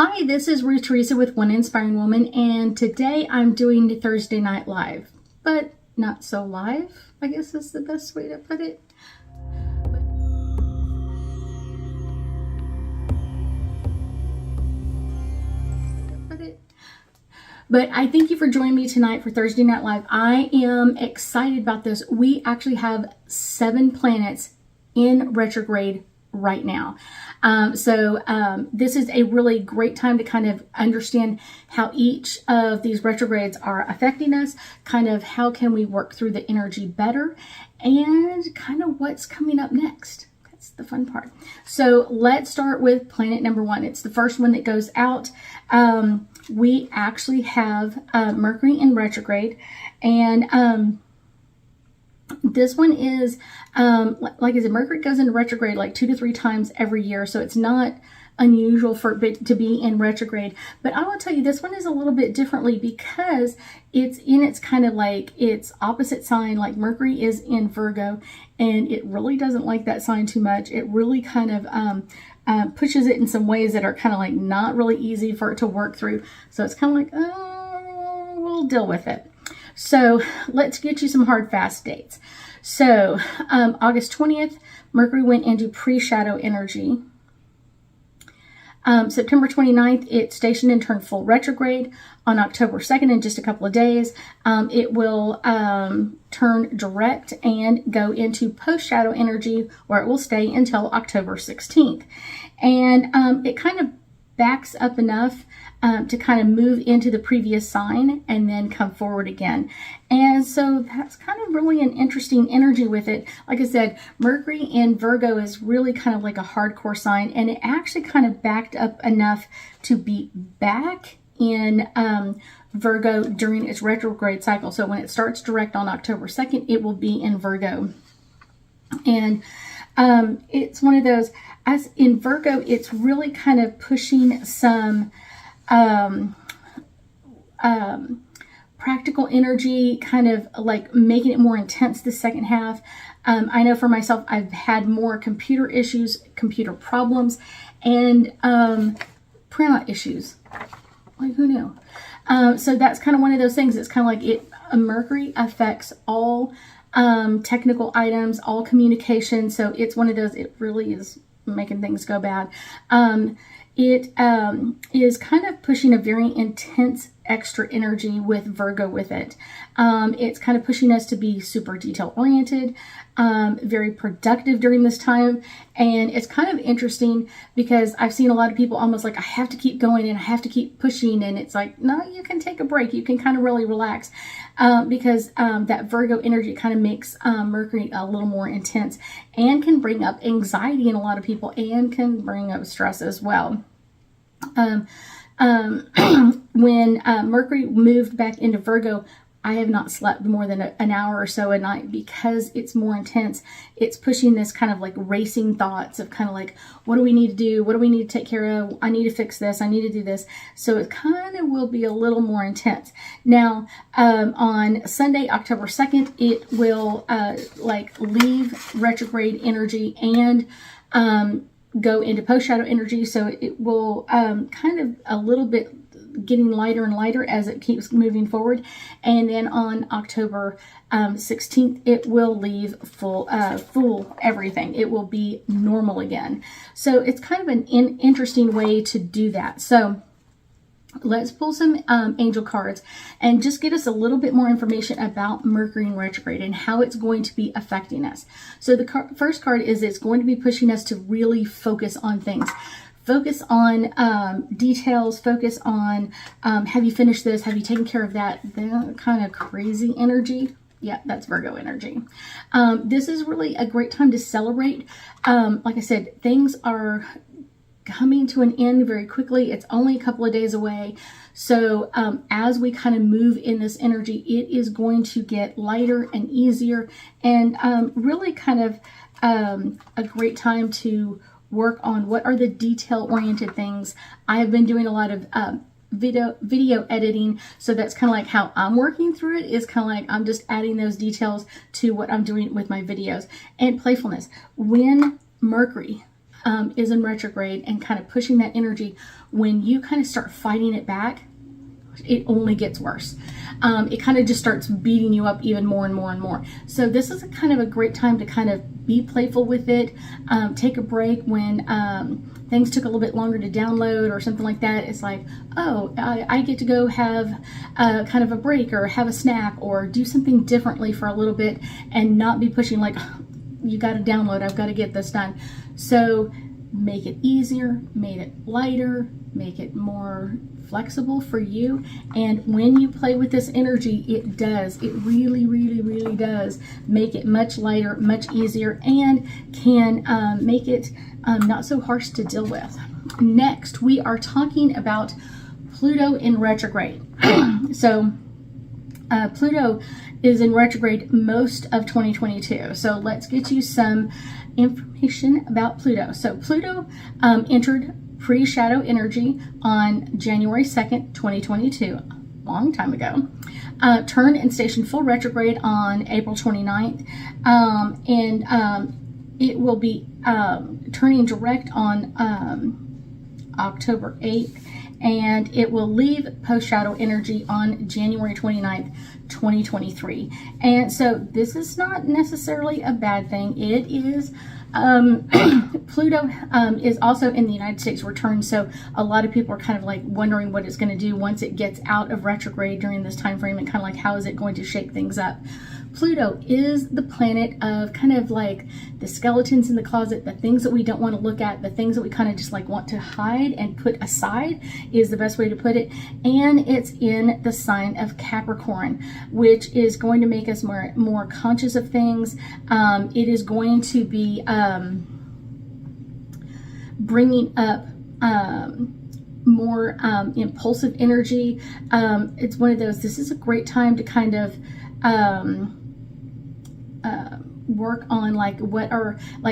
Hi, this is Ruth Theresa with One Inspiring Woman, and today I'm doing the Thursday Night Live, but not so live, I guess is the best way to put it. But I thank you for joining me tonight for Thursday Night Live. I am excited about this. We actually have 7 planets in retrograde right now. This is a really great time to kind of understand how each of these retrogrades are affecting us, kind of how can we work through the energy better, and kind of what's coming up next. That's the fun part. So let's start with planet number 1. It's the first one that goes out. We actually have Mercury in retrograde, and this one is, like I said, Mercury goes into retrograde like 2 to 3 times every year, so it's not unusual for it to be in retrograde. But I will tell you, this one is a little bit differently because it's in its kind of like its opposite sign. Like Mercury is in Virgo, and it really doesn't like that sign too much. It really kind of pushes it in some ways that are kind of like not really easy for it to work through. So it's kind of like, oh, we'll deal with it. So let's get you some hard, fast dates. So August 20th, Mercury went into pre-shadow energy. September 29th, it stationed and turned full retrograde. On October 2nd, in just a couple of days, it will turn direct and go into post-shadow energy, where it will stay until October 16th. And it kind of backs up enough to kind of move into the previous sign and then come forward again. And so that's kind of really an interesting energy with it. Like I said, Mercury in Virgo is really kind of like a hardcore sign, and it actually kind of backed up enough to be back in Virgo during its retrograde cycle. So when it starts direct on October 2nd, it will be in Virgo. And it's one of those, as in Virgo, it's really kind of pushing some practical energy, kind of like making it more intense the second half. I know for myself, I've had more computer issues, computer problems, and printout issues. Like, who knew? So that's kind of one of those things. It's kind of like it. Mercury affects all technical items, all communication. So it's one of those. It really is making things go bad. It is kind of pushing a very intense extra energy with Virgo with it. It's kind of pushing us to be super detail oriented, very productive during this time. And it's kind of interesting because I've seen a lot of people almost like, I have to keep going and I have to keep pushing. And it's like, no, you can take a break. You can kind of really relax because that Virgo energy kind of makes Mercury a little more intense and can bring up anxiety in a lot of people and can bring up stress as well. When Mercury moved back into Virgo, I have not slept more than an hour or so a night because it's more intense. It's pushing this kind of like racing thoughts of kind of like, what do we need to do? What do we need to take care of? I need to fix this. I need to do this. So it kind of will be a little more intense. Now, on Sunday, October 2nd, it will like leave retrograde energy and go into post-shadow energy. So it will kind of a little bit getting lighter and lighter as it keeps moving forward. And then on October 16th, it will leave full everything. It will be normal again. So it's kind of an interesting way to do that. So let's pull some angel cards and just get us a little bit more information about Mercury in retrograde and how it's going to be affecting us. So the first card is it's going to be pushing us to really focus on things. Focus on details, focus on have you finished this? Have you taken care of that? That kind of crazy energy. Yeah, that's Virgo energy. This is really a great time to celebrate. Like I said, things are coming to an end very quickly. It's only a couple of days away. So as we kind of move in this energy, it is going to get lighter and easier and really kind of a great time to work on what are the detail-oriented things. I have been doing a lot of video editing, so that's kind of like how I'm working through it, is kind of like I'm just adding those details to what I'm doing with my videos. And playfulness. When Mercury is in retrograde and kind of pushing that energy, when you kind of start fighting it back, it only gets worse. It kind of just starts beating you up even more and more and more. So this is a kind of a great time to kind of be playful with it. Take a break when things took a little bit longer to download or something like that. It's like, oh, I get to go have kind of a break or have a snack or do something differently for a little bit and not be pushing like, you got to download, I've got to get this done. So make it easier, make it lighter, make it more flexible for you. And when you play with this energy, it really, really, really does make it much lighter, much easier, and can make it not so harsh to deal with. Next, we are talking about Pluto in retrograde. So Pluto is in retrograde most of 2022. So let's get you some information about Pluto. So Pluto entered pre-shadow energy on January 2nd, 2022, a long time ago. Turned and stationed full retrograde on April 29th. It will be turning direct on October 8th. And it will leave post-shadow energy on January 29th, 2023. And so this is not necessarily a bad thing. It is, Pluto is also in the United States return, so a lot of people are kind of like wondering what it's going to do once it gets out of retrograde during this time frame, and kind of like how is it going to shake things up. Pluto is the planet of kind of like the skeletons in the closet, the things that we don't want to look at, the things that we kind of just like want to hide and put aside is the best way to put it. And it's in the sign of Capricorn, which is going to make us more conscious of things. It is going to be bringing up more impulsive energy. It's one of those, this is a great time to kind of work on like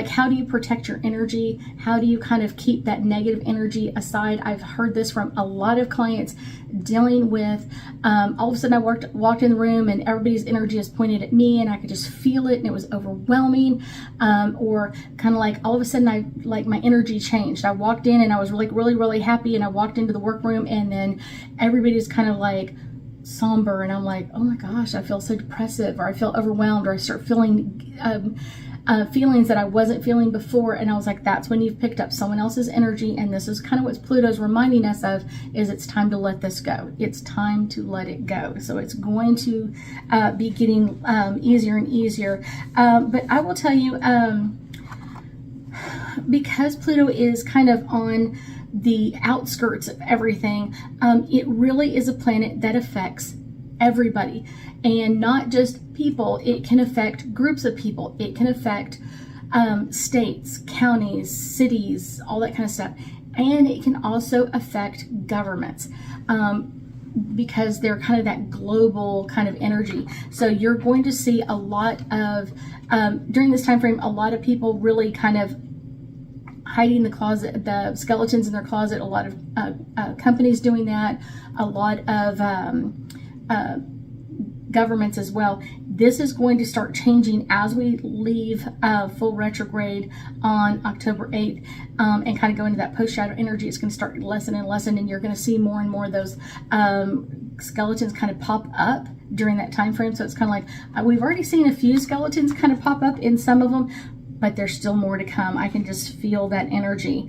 how do you protect your energy? How do you kind of keep that negative energy aside? I've heard this from a lot of clients dealing with all of a sudden I walked in the room and everybody's energy is pointed at me and I could just feel it and it was overwhelming, or kind of like all of a sudden my energy changed. I walked in and I was really happy, and I walked into the workroom and then everybody's kind of like somber, and I'm like, oh my gosh, I feel so depressive, or I feel overwhelmed, or I start feeling feelings that I wasn't feeling before. And I was like, that's when you've picked up someone else's energy, and this is kind of what Pluto's reminding us of, is it's time to let this go. It's time to let it go. So it's going to be getting easier and easier. But I will tell you, because Pluto is kind of on the outskirts of everything, it really is a planet that affects everybody, and not just people. It can affect groups of people. It can affect states, counties, cities, all that kind of stuff. And it can also affect governments, because they're kind of that global kind of energy. So you're going to see a lot of, during this time frame, a lot of people really kind of hiding the closet, the skeletons in their closet. A lot of companies doing that, a lot of governments as well. This is going to start changing as we leave full retrograde on October 8th, and kind of go into that post-shadow energy. It's going to start lessen and lessen, and you're going to see more and more of those skeletons kind of pop up during that time frame. So it's kind of like, we've already seen a few skeletons kind of pop up in some of them, but there's still more to come. I can just feel that energy.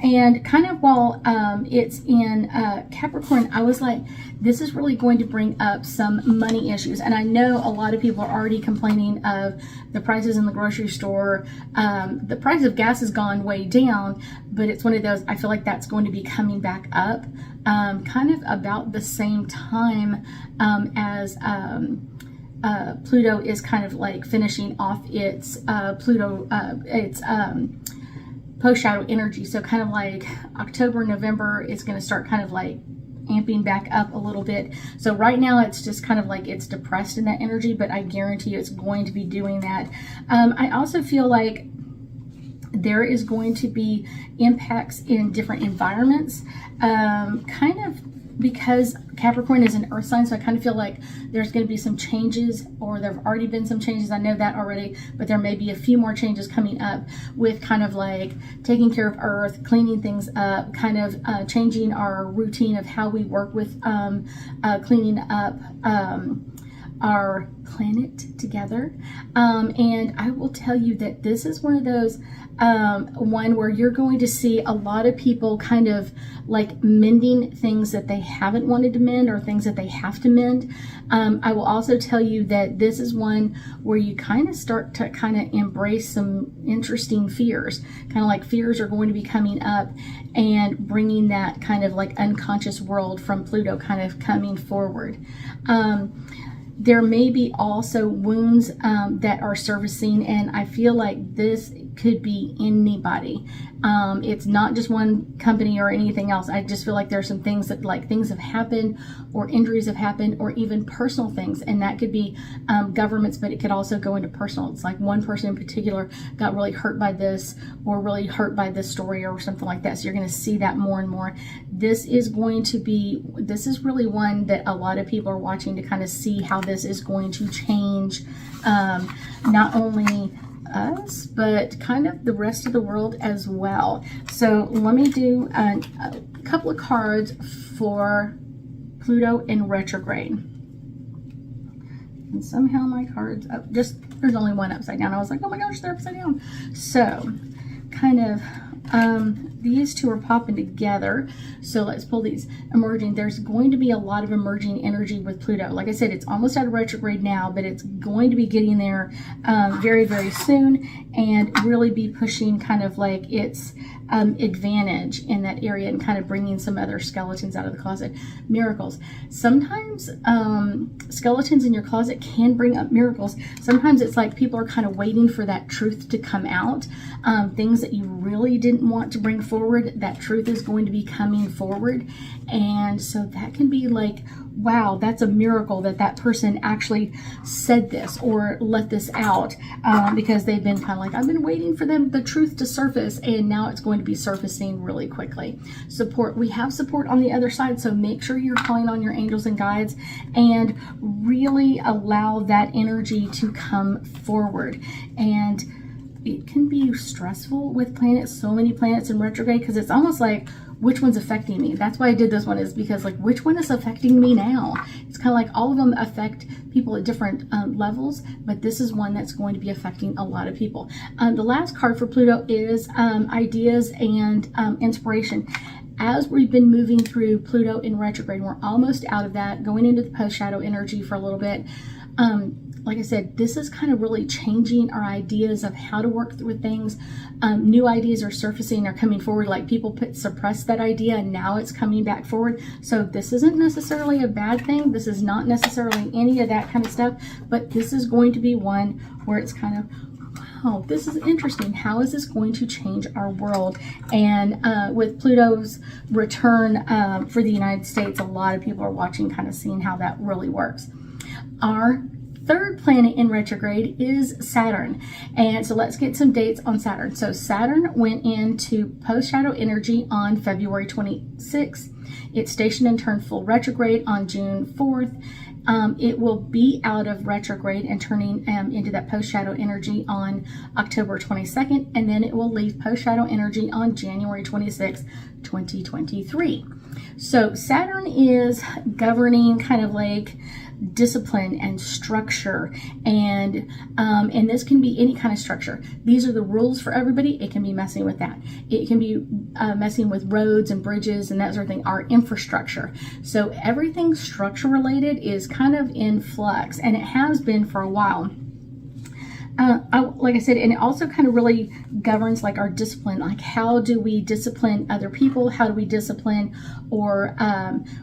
And kind of while it's in Capricorn, I was like, this is really going to bring up some money issues. And I know a lot of people are already complaining of the prices in the grocery store. The price of gas has gone way down, but it's one of those, I feel like that's going to be coming back up kind of about the same time as Pluto is kind of like finishing off its post-shadow energy. So kind of like October, November is going to start kind of like amping back up a little bit. So right now it's just kind of like it's depressed in that energy, but I guarantee you it's going to be doing that. I also feel like there is going to be impacts in different environments, kind of because Capricorn is an earth sign, so I kind of feel like there's going to be some changes, or there have already been some changes. I know that already, but there may be a few more changes coming up with kind of like taking care of earth, cleaning things up, kind of changing our routine of how we work with cleaning up our planet together. And I will tell you that this is one of those one where you're going to see a lot of people kind of like mending things that they haven't wanted to mend, or things that they have to mend. I will also tell you that this is one where you kind of start to kind of embrace some interesting fears, kind of like fears are going to be coming up and bringing that kind of like unconscious world from Pluto kind of coming forward. There may be also wounds that are surfacing, and I feel like this could be anybody. It's not just one company or anything else. I just feel like there's some things that like things have happened, or injuries have happened, or even personal things, and that could be governments, but it could also go into personal. It's like one person in particular got really hurt by this, or really hurt by this story, or something like that. So you're going to see that more and more. This is really one that a lot of people are watching to kind of see how this is going to change not only us, but kind of the rest of the world as well. So let me do a couple of cards for Pluto in retrograde. And somehow my cards there's only one upside down. I was like, oh my gosh, they're upside down. So kind of these two are popping together. So let's pull these. Emerging. There's going to be a lot of emerging energy with Pluto. Like I said, it's almost out of retrograde now, but it's going to be getting there very, very soon, and really be pushing kind of like its advantage in that area, and kind of bringing some other skeletons out of the closet. Miracles. Sometimes skeletons in your closet can bring up miracles. Sometimes it's like people are kind of waiting for that truth to come out. Things that you really didn't want to bring forward, that truth is going to be coming forward. And so that can be like, wow, that's a miracle that that person actually said this or let this out, because they've been kind of like, I've been waiting for the truth to surface, and now it's going to be surfacing really quickly. Support. We have support on the other side, so make sure you're calling on your angels and guides and really allow that energy to come forward. And it can be stressful with planets, so many planets in retrograde, because it's almost like, which one's affecting me? That's why I did this one, is because like, which one is affecting me now? It's kind of like all of them affect people at different levels, but this is one that's going to be affecting a lot of people. The last card for Pluto is ideas and inspiration. As we've been moving through Pluto in retrograde, we're almost out of that, going into the post-shadow energy for a little bit. Like I said, this is kind of really changing our ideas of how to work with things. New ideas are surfacing, are coming forward. Like people suppressed that idea, and now it's coming back forward. So this isn't necessarily a bad thing. This is not necessarily any of that kind of stuff, but this is going to be one where it's kind of, wow, this is interesting. How is this going to change our world? And with Pluto's return for the United States, a lot of people are watching, kind of seeing how that really works. Our third planet in retrograde is Saturn. And so let's get some dates on Saturn. So Saturn went into post-shadow energy on February 26th. It stationed and turned full retrograde on June 4th. It will be out of retrograde and turning into that post-shadow energy on October 22nd, and then it will leave post-shadow energy on January 26th, 2023. So Saturn is governing kind of like discipline and structure, and this can be any kind of structure. These are the rules for everybody. It can be messing with that. It can be messing with roads and bridges and that sort of thing, our infrastructure. So everything structure related is kind of in flux, and it has been for a while. Like I said, and it also kind of really governs like our discipline, like how do we discipline other people? How do we discipline, or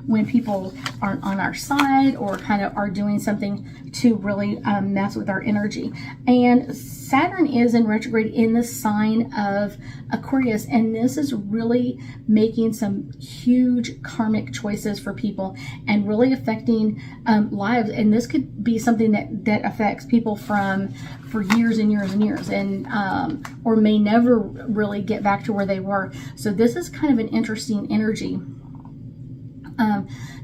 when people aren't on our side, or kind of are doing something to really mess with our energy. And Saturn is in retrograde in the sign of Aquarius, and this is really making some huge karmic choices for people and really affecting lives. And this could be something that affects people for years and years and years, and or may never really get back to where they were. So this is kind of an interesting energy.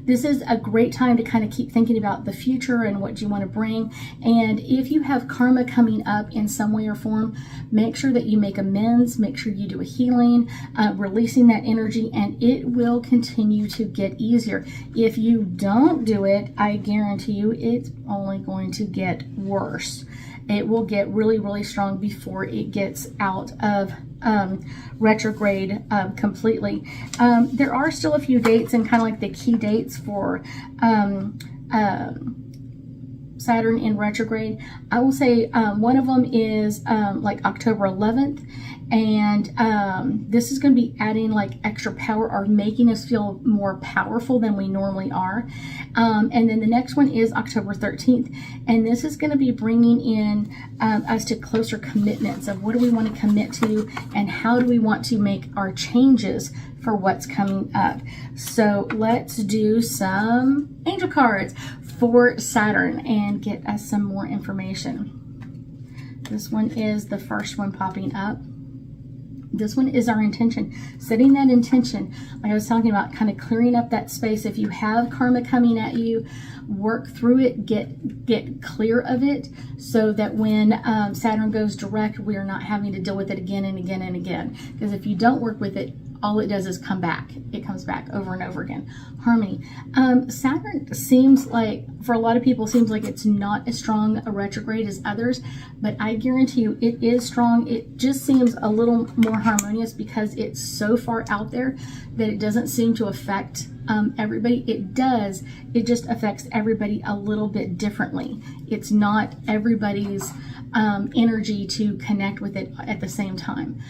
This is a great time to kind of keep thinking about the future and what you want to bring. And if you have karma coming up in some way or form, make sure that you make amends, make sure you do a healing, releasing that energy, and it will continue to get easier. If you don't do it, I guarantee you it's only going to get worse. It will get really, really strong before it gets out of retrograde completely. There are still a few dates and kind of like the key dates for Saturn in retrograde. I will say one of them is like October 11th, and this is going to be adding like extra power or making us feel more powerful than we normally are. And then the next one is October 13th, and this is going to be bringing in us to closer commitments of what do we want to commit to and how do we want to make our changes for what's coming up. So let's do some angel cards for Saturn and get us some more information. This one is the first one popping up. This one is our intention, setting that intention. Like I was talking about, kind of clearing up that space. If you have karma coming at you, work through it, get clear of it, so that when Saturn goes direct, we are not having to deal with it again and again and again. Because if you don't work with it, all it does is come back. It comes back over and over again. Harmony. Saturn seems like, for a lot of people, seems like it's not as strong a retrograde as others, but I guarantee you it is strong. It just seems a little more harmonious because it's so far out there that it doesn't seem to affect everybody. It does. It just affects everybody a little bit differently. It's not everybody's energy to connect with it at the same time.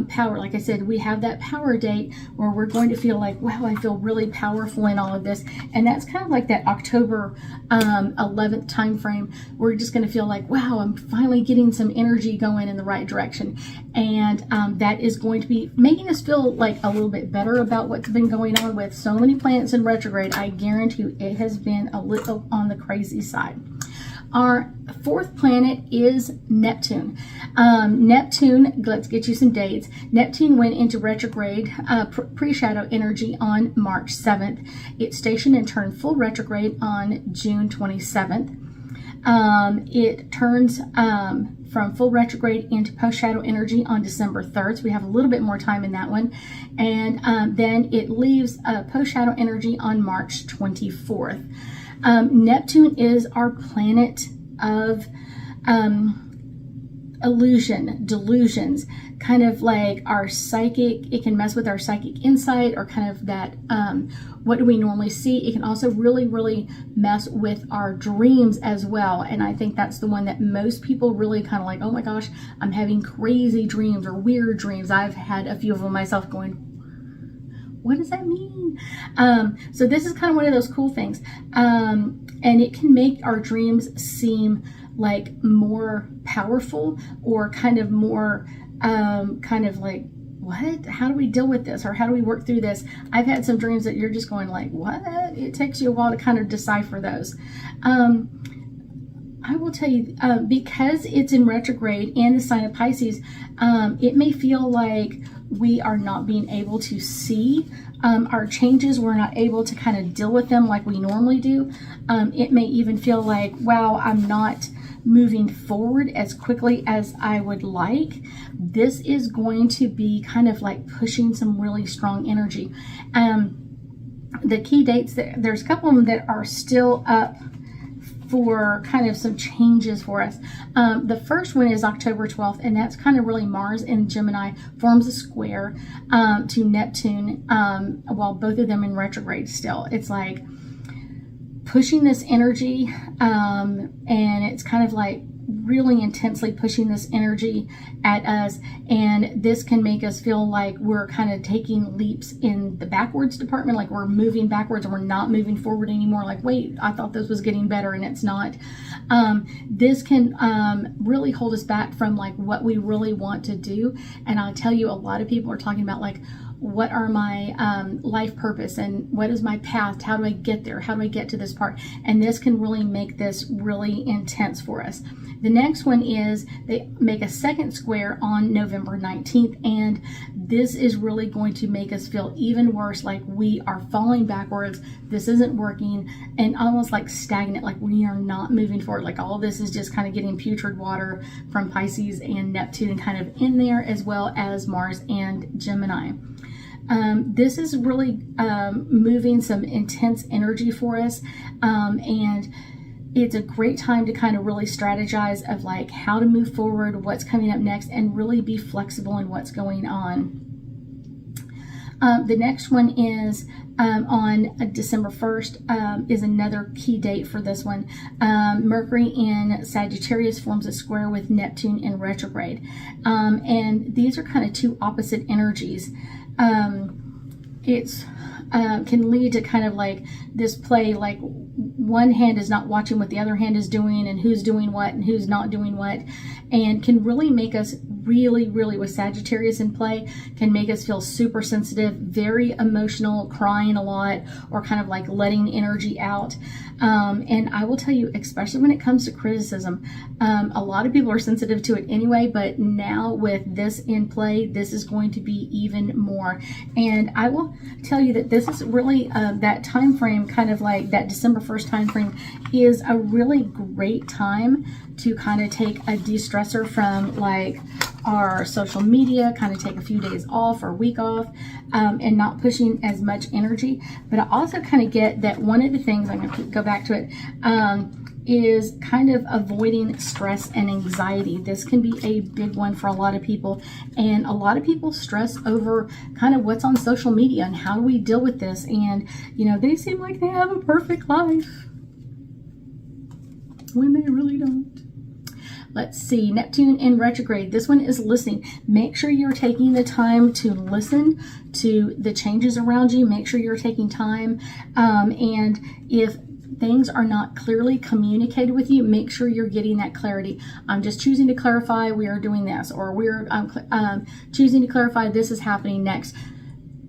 Power, like I said, we have that power date where we're going to feel like, wow, I feel really powerful in all of this. And that's kind of like that October 11th time frame. We're just going to feel like, wow, I'm finally getting some energy going in the right direction. And that is going to be making us feel like a little bit better about what's been going on with so many planets in retrograde. I guarantee you it has been a little on the crazy side. Our fourth planet is Neptune. Neptune, let's get you some dates. Neptune went into retrograde, pre-shadow energy on March 7th. It stationed and turned full retrograde on June 27th. It turns from full retrograde into post-shadow energy on December 3rd. So we have a little bit more time in that one. And then it leaves post-shadow energy on March 24th. Neptune is our planet of illusion, delusions, kind of like our psychic. It can mess with our psychic insight, or kind of that, what do we normally see? It can also really, really mess with our dreams as well. And I think that's the one that most people really kind of like, oh my gosh, I'm having crazy dreams or weird dreams. I've had a few of them myself going, what does that mean? So this is kind of one of those cool things. And it can make our dreams seem like more powerful, or kind of more, kind of like, what? How do we deal with this? Or how do we work through this? I've had some dreams that you're just going like, what? It takes you a while to kind of decipher those. I will tell you, because it's in retrograde in the sign of Pisces, it may feel like we are not being able to see our changes. We're not able to kind of deal with them like we normally do. It may even feel like, wow, I'm not moving forward as quickly as I would like. This is going to be kind of like pushing some really strong energy. The key dates, there's a couple of them that are still up for kind of some changes for us. The first one is October 12th, and that's kind of really Mars in Gemini forms a square to Neptune, while both of them in retrograde still. It's like pushing this energy, and it's kind of like really intensely pushing this energy at us, and this can make us feel like we're kind of taking leaps in the backwards department, like we're moving backwards and we're not moving forward anymore. Like, wait, I thought this was getting better and it's not. This can really hold us back from like what we really want to do. And I'll tell you, a lot of people are talking about like, what are my life purpose and what is my path? How do I get there? How do I get to this part? And this can really make this really intense for us. The next one is they make a second square on November 19th, and this is really going to make us feel even worse, like we are falling backwards, this isn't working, and almost like stagnant, like we are not moving forward, like all this is just kind of getting putrid water from Pisces and Neptune kind of in there, as well as Mars and Gemini. This is really moving some intense energy for us, and it's a great time to kind of really strategize of like how to move forward, what's coming up next, and really be flexible in what's going on. The next one is on December 1st is another key date for this one. Mercury in Sagittarius forms a square with Neptune in retrograde. And these are kind of two opposite energies. It's can lead to kind of like this play, like one hand is not watching what the other hand is doing and who's doing what and who's not doing what, and can really make us really with Sagittarius in play, can make us feel super sensitive, very emotional, crying a lot, or kind of like letting energy out. And I will tell you, especially when it comes to criticism, a lot of people are sensitive to it anyway, but now with this in play, this is going to be even more. And I will tell you that this is really that time frame, kind of like that December 1st time frame, is a really great time to kind of take a de-stressor from like our social media, kind of take a few days off or a week off, and not pushing as much energy. But I also kind of get that one of the things, I'm going to go back to it, is kind of avoiding stress and anxiety. This can be a big one for a lot of people, and a lot of people stress over kind of what's on social media and how do we deal with this. And you know, they seem like they have a perfect life when they really don't. Let's see, Neptune in retrograde. This one is listening. Make sure you're taking the time to listen to the changes around you. Make sure you're taking time. And if things are not clearly communicated with you, make sure you're getting that clarity. I'm just choosing to clarify we are doing this, or we're choosing to clarify this is happening next.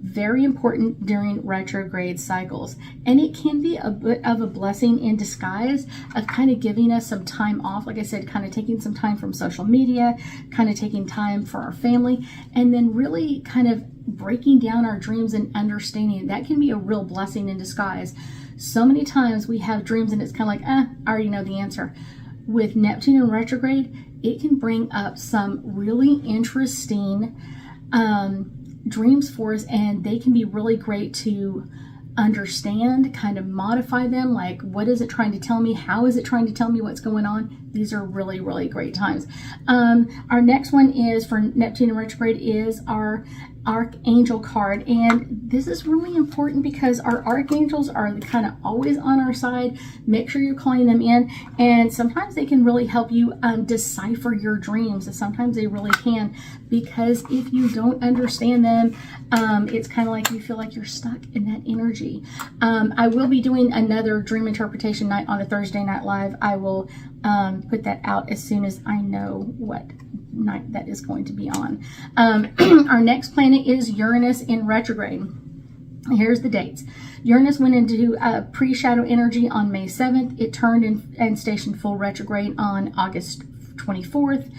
Very important during retrograde cycles, and it can be a bit of a blessing in disguise of kind of giving us some time off. Like I said, kind of taking some time from social media, kind of taking time for our family, and then really kind of breaking down our dreams and understanding. That can be a real blessing in disguise. So many times we have dreams and it's kind of like, I already know the answer. With Neptune in retrograde, it can bring up some really interesting dreams for us, and they can be really great to understand, kind of modify them, like what is it trying to tell me, how is it trying to tell me what's going on. These are really great times. Our next one is for Neptune in retrograde is our Archangel card, and this is really important because our archangels are kind of always on our side. Make sure you're calling them in, and sometimes they can really help you decipher your dreams, and sometimes they really can, because if you don't understand them, it's kind of like you feel like you're stuck in that energy. I will be doing another dream interpretation night on a Thursday night live. I will put that out as soon as I know what night that is going to be on. Our next planet is Uranus in retrograde. Here's the dates. Uranus went into pre-shadow energy on May 7th. It turned and stationed full retrograde on August 24th.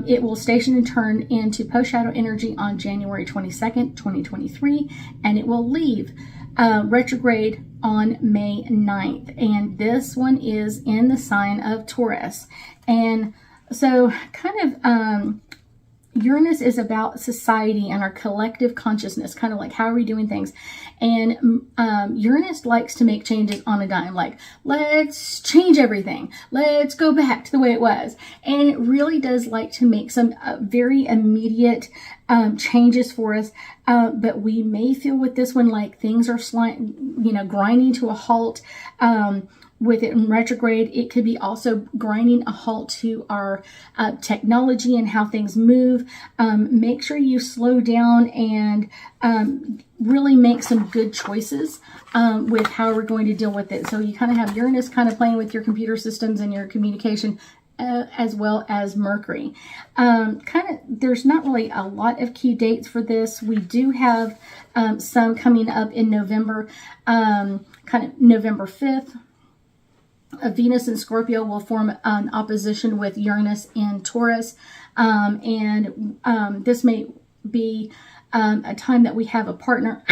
It will station and turn into post-shadow energy on January 22nd, 2023, and it will leave retrograde on May 9th. And this one is in the sign of Taurus. And so kind of Uranus is about society and our collective consciousness, kind of like how are we doing things. And Uranus likes to make changes on a dime, like let's change everything, let's go back to the way it was. And it really does like to make some very immediate changes for us, but we may feel with this one like things are grinding to a halt. With it in retrograde, it could be also grinding a halt to our technology and how things move. Make sure you slow down and really make some good choices with how we're going to deal with it. So you kind of have Uranus kind of playing with your computer systems and your communication. as well as Mercury. There's not really a lot of key dates for this. We do have some coming up in November, kind of November 5th. Venus in Scorpio will form an opposition with Uranus in Taurus, and this may be a time that we have a partner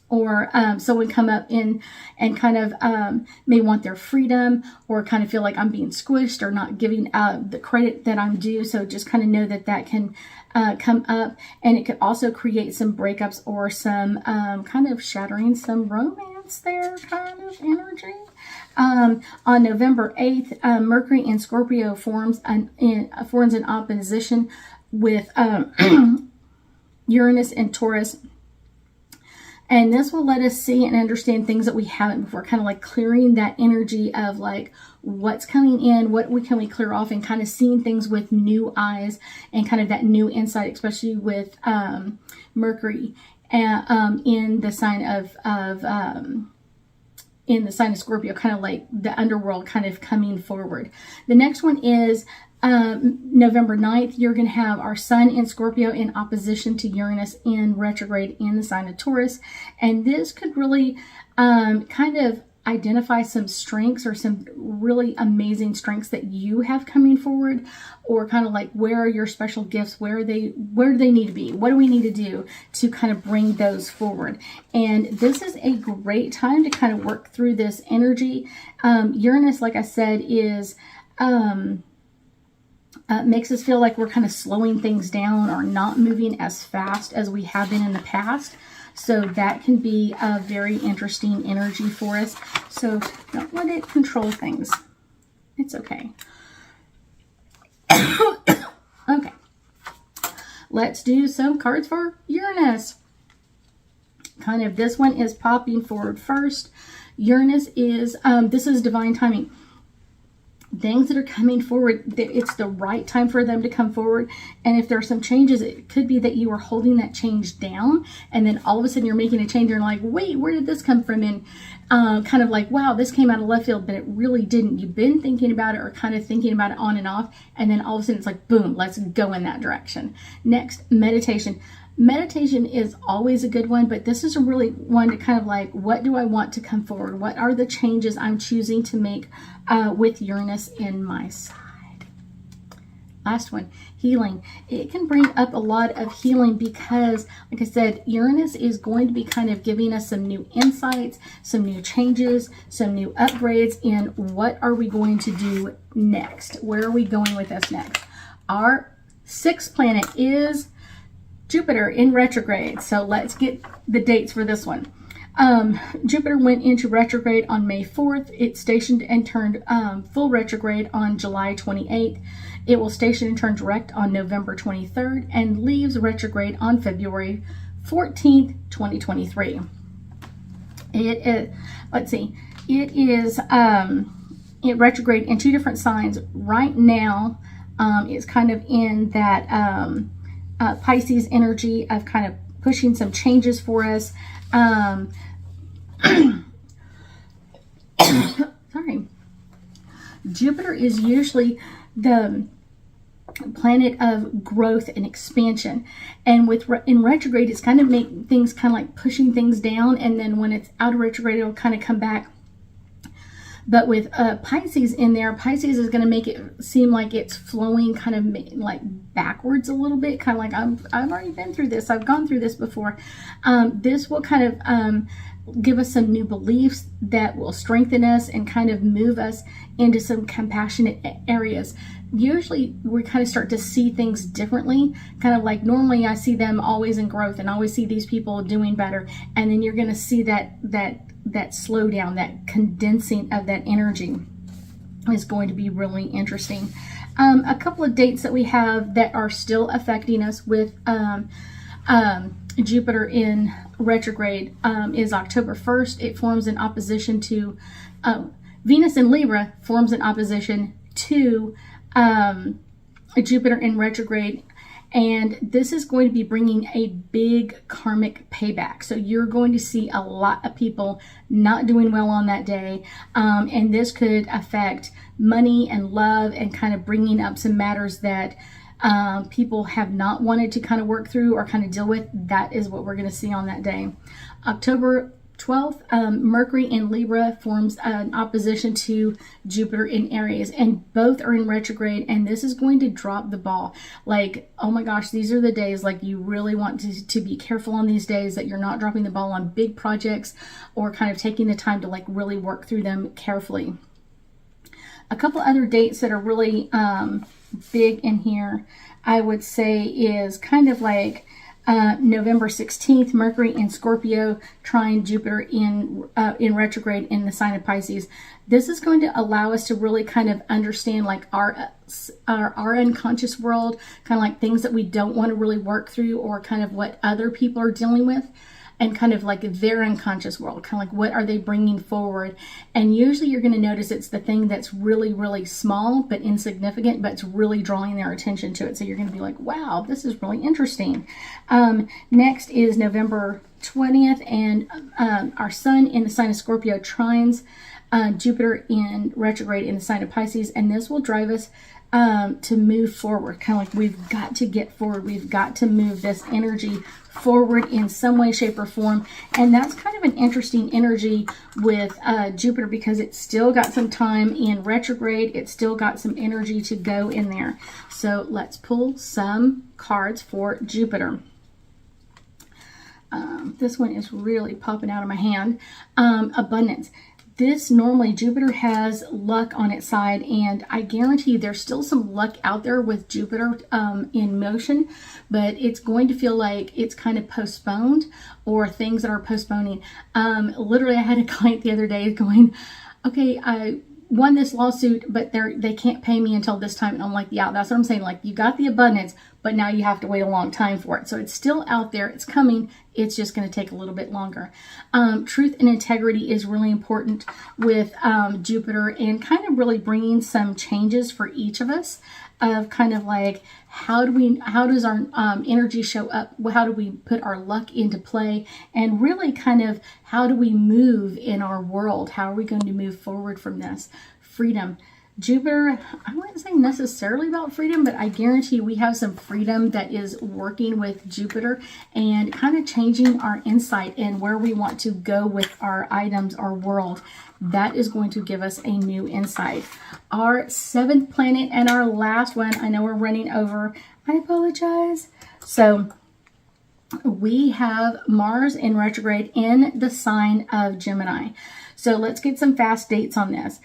or someone come up in and kind of may want their freedom, or kind of feel like I'm being squished or not giving the credit that I'm due. So just kind of know that that can come up, and it could also create some breakups or some kind of shattering some romance there kind of energy. On November 8th, Mercury in Scorpio forms an opposition with Uranus in Taurus. And this will let us see and understand things that we haven't before, kind of like clearing that energy of like what's coming in, can we clear off, and kind of seeing things with new eyes and kind of that new insight, especially with Mercury in the sign of Scorpio, kind of like the underworld kind of coming forward. The next one is November 9th, you're going to have our Sun in Scorpio in opposition to Uranus in retrograde in the sign of Taurus. And this could really kind of identify some strengths, or some really amazing strengths that you have coming forward, or kind of like where are your special gifts, where do they need to be, what do we need to do to kind of bring those forward. And this is a great time to kind of work through this energy. Uranus, like I said, is makes us feel like we're kind of slowing things down or not moving as fast as we have been in the past. So that can be a very interesting energy for us. So don't let it control things. It's okay. Okay. Let's do some cards for Uranus. Kind of this one is popping forward first. Uranus is, this is divine timing. Things that are coming forward, it's the right time for them to come forward. And if there are some changes, it could be that you are holding that change down, and then all of a sudden you're making a change, and you're like, wait, where did this come from? And kind of like, wow, this came out of left field, but it really didn't. You've been thinking about it, or kind of thinking about it on and off, and then all of a sudden it's like, boom, let's go in that direction. Next, meditation. Meditation is always a good one, but this is a really one to kind of like, what do I want to come forward? What are the changes I'm choosing to make with Uranus in my side? Last one, healing. It can bring up a lot of healing because, like I said, Uranus is going to be kind of giving us some new insights, some new changes, some new upgrades in what are we going to do next? Where are we going with this next? Our sixth planet is Jupiter in retrograde. So let's get the dates for this one. Jupiter went into retrograde on May 4th. It stationed and turned full retrograde on July 28th. It will station and turn direct on November 23rd and leaves retrograde on February 14th, 2023. It is it retrograde in two different signs. Right now, it's kind of in that Pisces energy of kind of pushing some changes for us. Sorry. Jupiter is usually the planet of growth and expansion, and in retrograde, it's kind of make things kind of like pushing things down, and then when it's out of retrograde, it'll kind of come back. But with Pisces in there, Pisces is going to make it seem like it's flowing kind of like backwards a little bit, kind of like I've already been through this, I've gone through this before. This will kind of give us some new beliefs that will strengthen us and kind of move us into some compassionate areas. Usually we kind of start to see things differently, kind of like normally I see them always in growth and always see these people doing better, and then you're going to see that slowdown, that condensing of that energy is going to be really interesting. A couple of dates that we have that are still affecting us with Jupiter in retrograde is October 1st. It forms an opposition to Venus in Libra, forms an opposition to Jupiter in retrograde. And this is going to be bringing a big karmic payback. So you're going to see a lot of people not doing well on that day. And this could affect money and love and kind of bringing up some matters that people have not wanted to kind of work through or kind of deal with. That is what we're going to see on that day. October 12th, Mercury in Libra forms an opposition to Jupiter in Aries, and both are in retrograde, and this is going to drop the ball. Like, oh my gosh, these are the days, like, you really want to be careful on these days that you're not dropping the ball on big projects or kind of taking the time to like really work through them carefully. A couple other dates that are really big in here, I would say, is kind of like November 16th, Mercury in Scorpio trine Jupiter in retrograde in the sign of Pisces. This is going to allow us to really kind of understand like our unconscious world, kind of like things that we don't want to really work through, or kind of what other people are dealing with, and kind of like their unconscious world, kind of like what are they bringing forward. And usually you're going to notice it's the thing that's really, really small but insignificant, but it's really drawing their attention to it. So you're going to be like, wow, this is really interesting. Next is November 20th, and our sun in the sign of Scorpio trines Jupiter in retrograde in the sign of Pisces, and this will drive us to move forward. Kind of like we've got to get forward. We've got to move this energy forward in some way, shape, or form. And that's kind of an interesting energy with Jupiter, because it's still got some time in retrograde. It's still got some energy to go in there. So let's pull some cards for Jupiter. This one is really popping out of my hand. Abundance. This normally, Jupiter has luck on its side, and I guarantee you there's still some luck out there with Jupiter in motion, but it's going to feel like it's kind of postponed, or things that are postponing. Literally, I had a client the other day going, okay, I won this lawsuit, but they can't pay me until this time. And I'm like, yeah, that's what I'm saying. Like, you got the abundance, but now you have to wait a long time for it. So it's still out there. It's coming. It's just going to take a little bit longer. Truth and integrity is really important with Jupiter, and kind of really bringing some changes for each of us of kind of like, how does our energy show up? How do we put our luck into play? And really kind of, how do we move in our world? How are we going to move forward from this? Freedom. Jupiter, I wouldn't say necessarily about freedom, but I guarantee we have some freedom that is working with Jupiter and kind of changing our insight and where we want to go with our items, our world. That is going to give us a new insight. Our seventh planet and our last one, I know we're running over, I apologize. So we have Mars in retrograde in the sign of Gemini. So let's get some fast dates on this.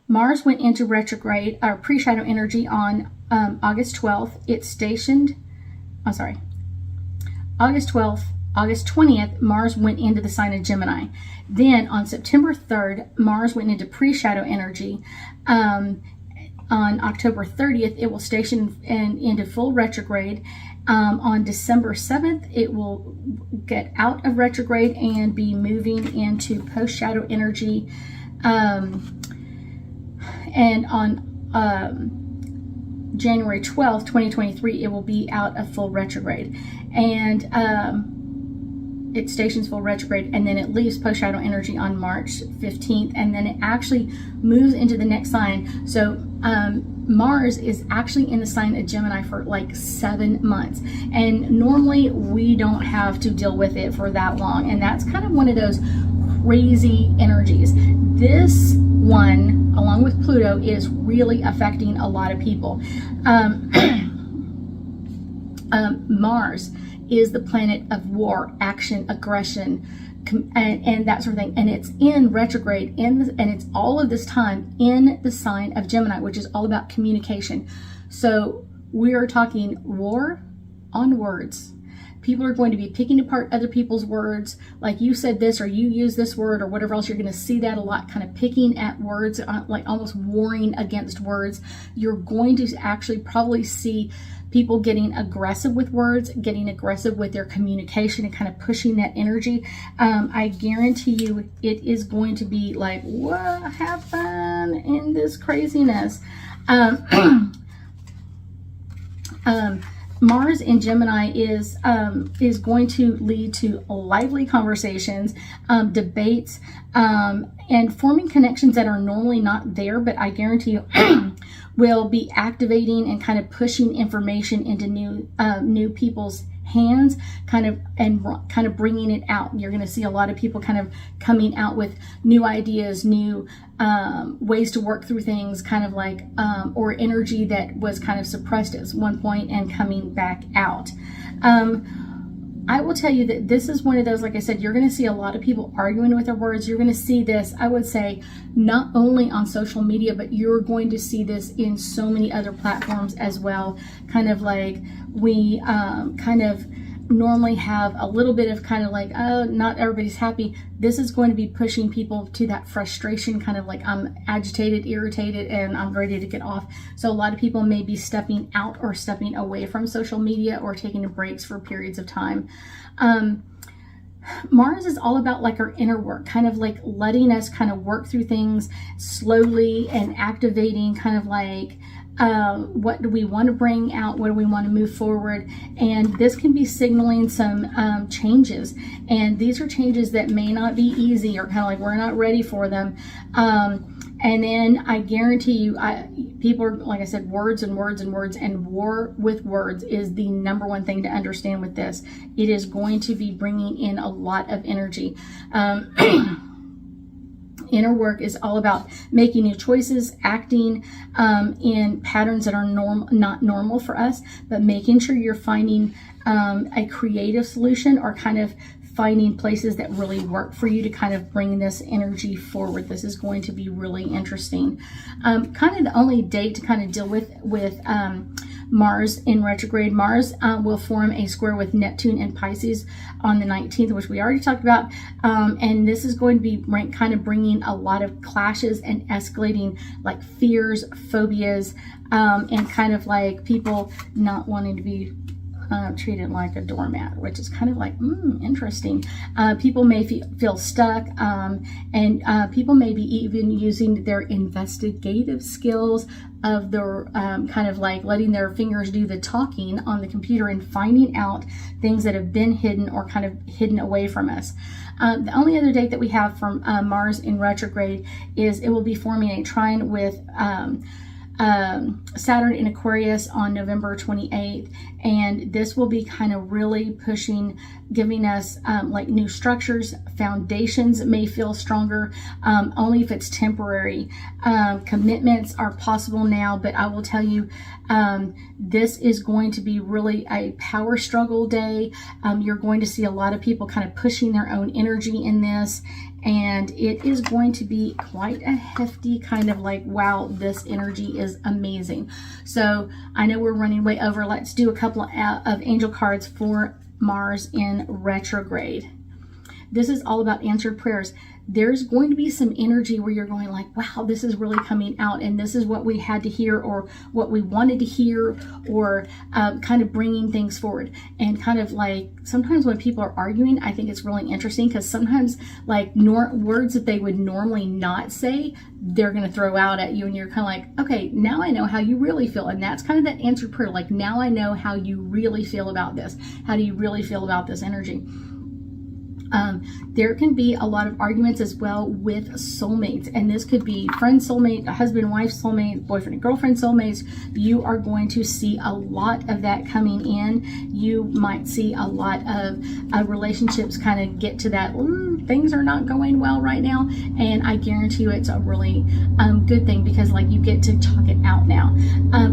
Mars went into retrograde, or pre-shadow energy, on August 12th. It's stationed, August 12th, August 20th, Mars went into the sign of Gemini. Then on September 3rd, Mars went into pre-shadow energy. On October 30th, it will station into full retrograde. On December 7th, it will get out of retrograde and be moving into post-shadow energy. And on January 12th, 2023, it will be out of full retrograde. And it stations full retrograde, and then it leaves post-shadow energy on March 15th, and then it actually moves into the next sign. So Mars is actually in the sign of Gemini for like 7 months, and normally we don't have to deal with it for that long, and that's kind of one of those crazy energies. This one, along with Pluto, is really affecting a lot of people. Mars is the planet of war, action, aggression, and that sort of thing. And it's in retrograde, and it's all of this time in the sign of Gemini, which is all about communication. So we are talking war on words. People are going to be picking apart other people's words. Like, you said this, or you use this word, or whatever else. You're going to see that a lot, kind of picking at words, like almost warring against words. You're going to actually probably see people getting aggressive with words, getting aggressive with their communication, and kind of pushing that energy. I guarantee you it is going to be like, what, have fun in this craziness. Mars in Gemini is going to lead to lively conversations, debates, and forming connections that are normally not there, but I guarantee you will be activating and kind of pushing information into new people's hands, kind of bringing it out. You're going to see a lot of people kind of coming out with new ideas, new ways to work through things, kind of like or energy that was kind of suppressed at one point and coming back out. I will tell you that this is one of those, like I said, you're going to see a lot of people arguing with their words. You're going to see this, I would say, not only on social media, but you're going to see this in so many other platforms as well. Kind of like we kind of normally have a little bit of kind of like, oh, not everybody's happy. This is going to be pushing people to that frustration, kind of like I'm agitated, irritated, and I'm ready to get off. So a lot of people may be stepping out or stepping away from social media or taking breaks for periods of time. Mars is all about like our inner work, kind of like letting us kind of work through things slowly and activating kind of like what do we want to bring out, what do we want to move forward, and this can be signaling some changes, and these are changes that may not be easy or kind of like we're not ready for them, and then I guarantee you, people are, like I said, words and words and words, and war with words is the number one thing to understand with this. It is going to be bringing in a lot of energy. Inner work is all about making new choices, acting in patterns that are not normal for us, but making sure you're finding a creative solution or kind of finding places that really work for you to kind of bring this energy forward. This is going to be really interesting. Kind of the only date to kind of deal with Mars in retrograde. Mars will form a square with Neptune and Pisces on the 19th, which we already talked about. And this is going to be kind of bringing a lot of clashes and escalating like fears, phobias, and kind of like people not wanting to be treated like a doormat, which is kind of like interesting. People may feel stuck, and people may be even using their investigative skills of their kind of like letting their fingers do the talking on the computer and finding out things that have been hidden or kind of hidden away from us. The only other date that we have from Mars in retrograde is it will be forming a trine with Saturn in Aquarius on November 28th, and this will be kind of really pushing, giving us like new structures. Foundations may feel stronger, only if it's temporary. Commitments are possible now, but I will tell you, this is going to be really a power struggle day. You're going to see a lot of people kind of pushing their own energy in this, and it is going to be quite a hefty kind of like, wow, this energy is amazing. So I know we're running way over. Let's do a couple of angel cards for Mars in retrograde. This is all about answered prayers. There's going to be some energy where you're going like, wow, this is really coming out, and this is what we had to hear or what we wanted to hear, or kind of bringing things forward. And kind of like sometimes when people are arguing, I think it's really interesting because sometimes like words that they would normally not say, they're going to throw out at you, and you're kind of like, okay, now I know how you really feel. And that's kind of that answered prayer, like, now I know how you really feel about this. How do you really feel about this energy? There can be a lot of arguments as well with soulmates, and this could be friend soulmate, husband wife soulmate, boyfriend and girlfriend soulmates. You are going to see a lot of that coming in. You might see a lot of relationships kind of get to that, things are not going well right now, and I guarantee you it's a really good thing, because like you get to talk it out now.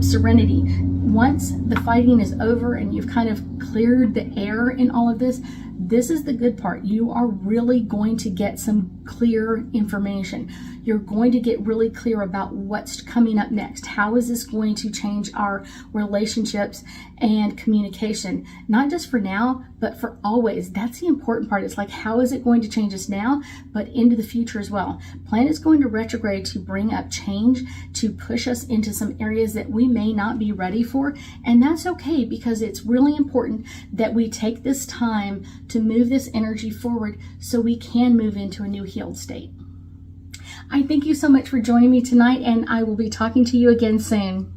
Serenity. Once the fighting is over and you've kind of cleared the air in all of this, this is the good part. You are really going to get some clear information. You're going to get really clear about what's coming up next. How is this going to change our relationships and communication? Not just for now, but for always. That's the important part. It's like, how is it going to change us now, but into the future as well? Planet's going to retrograde to bring up change, to push us into some areas that we may not be ready for. And that's okay, because it's really important that we take this time to move this energy forward so we can move into a new healed state. I thank you so much for joining me tonight, and I will be talking to you again soon.